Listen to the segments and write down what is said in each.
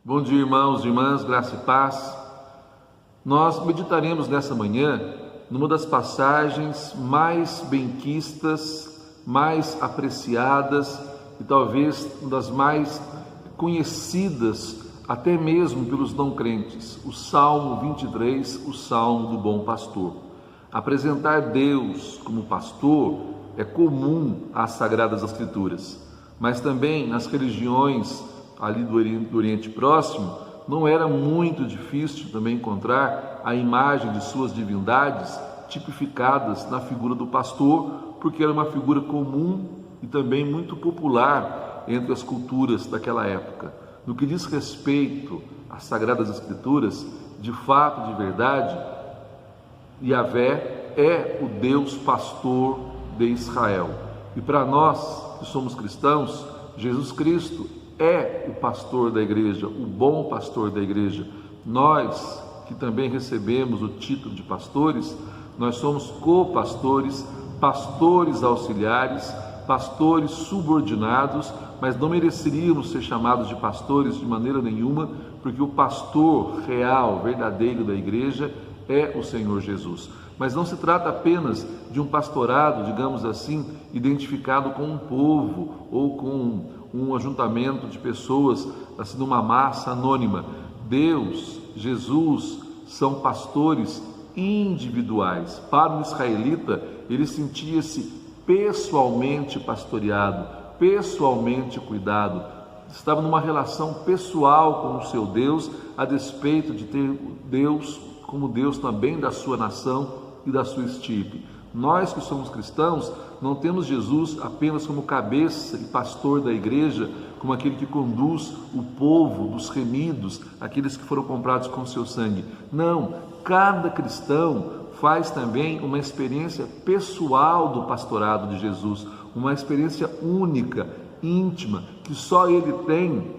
Bom dia, irmãos e irmãs, graça e paz. Nós meditaremos nessa manhã numa das passagens mais benquistas, mais apreciadas e talvez uma das mais conhecidas até mesmo pelos não crentes, o Salmo 23, o Salmo do Bom Pastor. Apresentar Deus como pastor é comum às Sagradas Escrituras, mas também nas religiões ali do Oriente Próximo, não era muito difícil também encontrar a imagem de suas divindades tipificadas na figura do pastor, porque era uma figura comum e também muito popular entre as culturas daquela época. No que diz respeito às Sagradas Escrituras, de fato, de verdade, Yahvé é o Deus pastor de Israel. E para nós que somos cristãos, Jesus Cristo é o pastor da igreja, o bom pastor da igreja. Nós que também recebemos o título de pastores, nós somos co-pastores, pastores auxiliares, pastores subordinados, mas não mereceríamos ser chamados de pastores de maneira nenhuma, porque o pastor real, verdadeiro da igreja é o Senhor Jesus. Mas não se trata apenas de um pastorado, digamos assim, identificado com um povo ou com um ajuntamento de pessoas, assim, numa massa anônima. Deus, Jesus, são pastores individuais. Para o israelita, ele sentia-se pessoalmente pastoreado, pessoalmente cuidado. Estava numa relação pessoal com o seu Deus, a despeito de ter Deus como Deus também da sua nação e da sua estirpe. Nós que somos cristãos, não temos Jesus apenas como cabeça e pastor da igreja, como aquele que conduz o povo dos remidos, aqueles que foram comprados com seu sangue. Não, cada cristão faz também uma experiência pessoal do pastorado de Jesus, uma experiência única, íntima, que só ele tem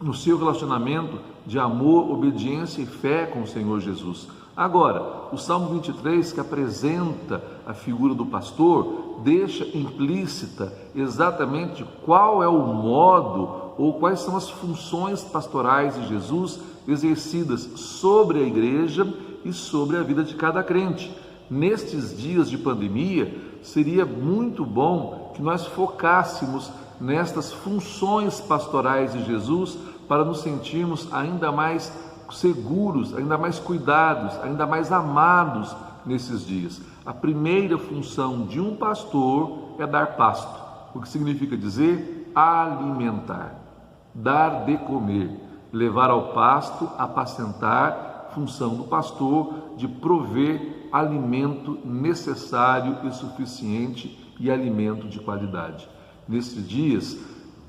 no seu relacionamento de amor, obediência e fé com o Senhor Jesus. Agora, o Salmo 23, que apresenta a figura do pastor, deixa implícita exatamente qual é o modo ou quais são as funções pastorais de Jesus exercidas sobre a igreja e sobre a vida de cada crente. Nestes dias de pandemia, seria muito bom que nós focássemos nestas funções pastorais de Jesus para nos sentirmos ainda mais seguros, ainda mais cuidados, ainda mais amados nesses dias. A primeira função de um pastor é dar pasto, o que significa dizer alimentar, dar de comer, levar ao pasto, apacentar, função do pastor de prover alimento necessário e suficiente e alimento de qualidade. Nesses dias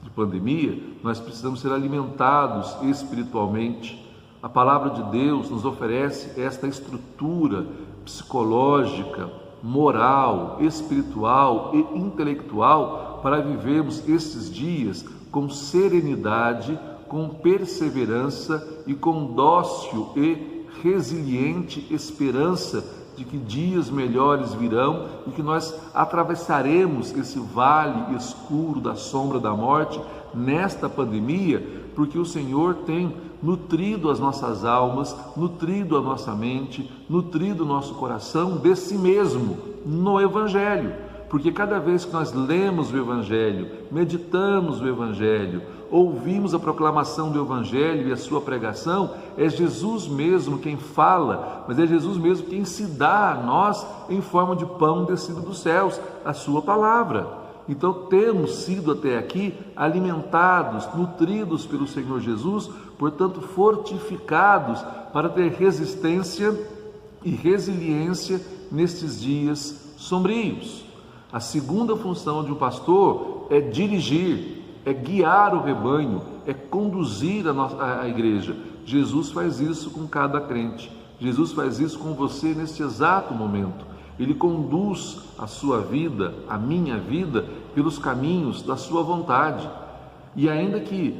de pandemia, nós precisamos ser alimentados espiritualmente. A palavra de Deus nos oferece esta estrutura psicológica, moral, espiritual e intelectual para vivermos estes dias com serenidade, com perseverança e com dócil e resiliente esperança de que dias melhores virão e que nós atravessaremos esse vale escuro da sombra da morte nesta pandemia, porque o Senhor tem nutrido as nossas almas, nutrido a nossa mente, nutrido o nosso coração de si mesmo no Evangelho. Porque cada vez que nós lemos o Evangelho, meditamos o Evangelho, ouvimos a proclamação do Evangelho e a sua pregação, é Jesus mesmo quem fala, mas é Jesus mesmo quem se dá a nós em forma de pão descido dos céus, a sua palavra. Então temos sido até aqui alimentados, nutridos pelo Senhor Jesus, portanto fortificados para ter resistência e resiliência nestes dias sombrios. A segunda função de um pastor é dirigir, é guiar o rebanho, é conduzir a igreja. Jesus faz isso com cada crente. Jesus faz isso com você neste exato momento. Ele conduz a sua vida, a minha vida, pelos caminhos da sua vontade. E ainda que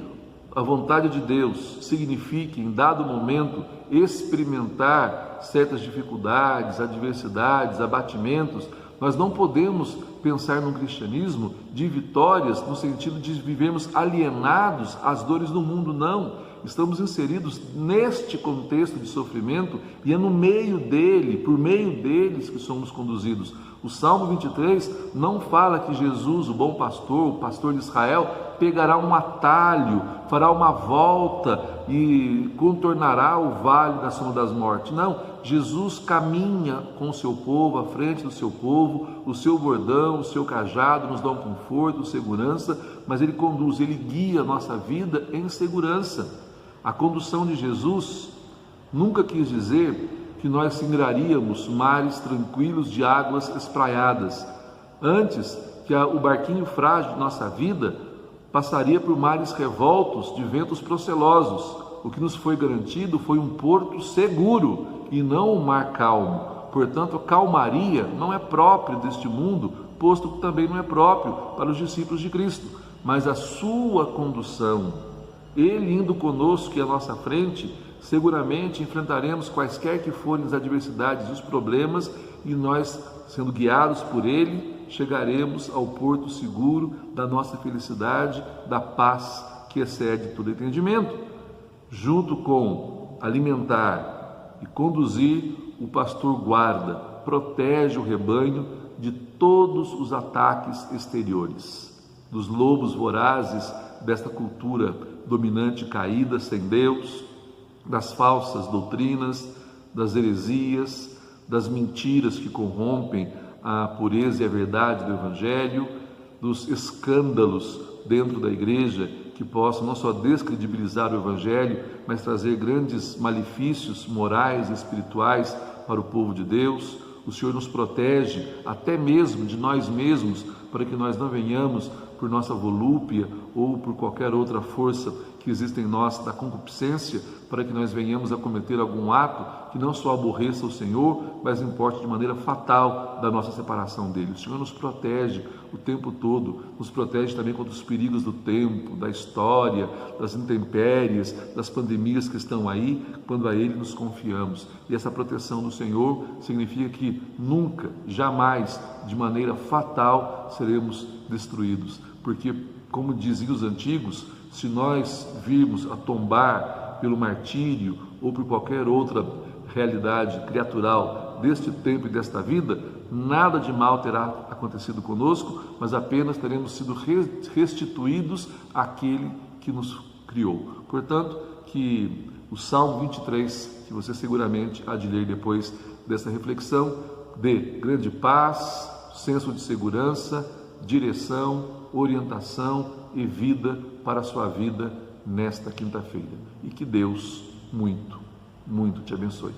a vontade de Deus signifique, em dado momento, experimentar certas dificuldades, adversidades, abatimentos, nós não podemos pensar num cristianismo de vitórias no sentido de vivermos alienados às dores do mundo, não. estamos inseridos neste contexto de sofrimento e é no meio dele, por meio deles que somos conduzidos. O Salmo 23 não fala que Jesus, o bom pastor, o pastor de Israel, pegará um atalho, fará uma volta e contornará o vale da sombra das mortes. Não, Jesus caminha com o seu povo, à frente do seu povo, o seu bordão, o seu cajado nos dão conforto, segurança, mas ele conduz, ele guia a nossa vida em segurança. A condução de Jesus nunca quis dizer que nós singraríamos mares tranquilos de águas espraiadas. Antes, que o barquinho frágil de nossa vida passaria por mares revoltos de ventos procelosos. O que nos foi garantido foi um porto seguro e não um mar calmo. Portanto, a calmaria não é própria deste mundo, posto que também não é próprio para os discípulos de Cristo. Mas a sua condução, ele indo conosco e à nossa frente, seguramente enfrentaremos quaisquer que forem as adversidades e os problemas, e nós, sendo guiados por ele, chegaremos ao porto seguro da nossa felicidade, da paz que excede todo entendimento. Junto com alimentar e conduzir, o pastor guarda, protege o rebanho de todos os ataques exteriores, dos lobos vorazes desta cultura dominante caída, sem Deus, das falsas doutrinas, das heresias, das mentiras que corrompem a pureza e a verdade do Evangelho, dos escândalos dentro da igreja que possam não só descredibilizar o Evangelho, mas trazer grandes malefícios morais e espirituais para o povo de Deus. O Senhor nos protege até mesmo de nós mesmos, para que nós não venhamos por nossa volúpia ou por qualquer outra força que existe em nós da concupiscência, para que nós venhamos a cometer algum ato que não só aborreça o Senhor, mas importe de maneira fatal da nossa separação dele. O Senhor nos protege o tempo todo, nos protege também contra os perigos do tempo, da história, das intempéries, das pandemias que estão aí, quando a ele nos confiamos. E essa proteção do Senhor significa que nunca, jamais, de maneira fatal, seremos destruídos, porque, como diziam os antigos, se nós virmos a tombar pelo martírio ou por qualquer outra realidade criatural deste tempo e desta vida, nada de mal terá acontecido conosco, mas apenas teremos sido restituídos àquele que nos criou. Portanto, que o Salmo 23, que você seguramente há de ler depois dessa reflexão, dê grande paz, senso de segurança, direção, orientação e vida para a sua vida nesta quinta-feira. E que Deus muito, muito te abençoe.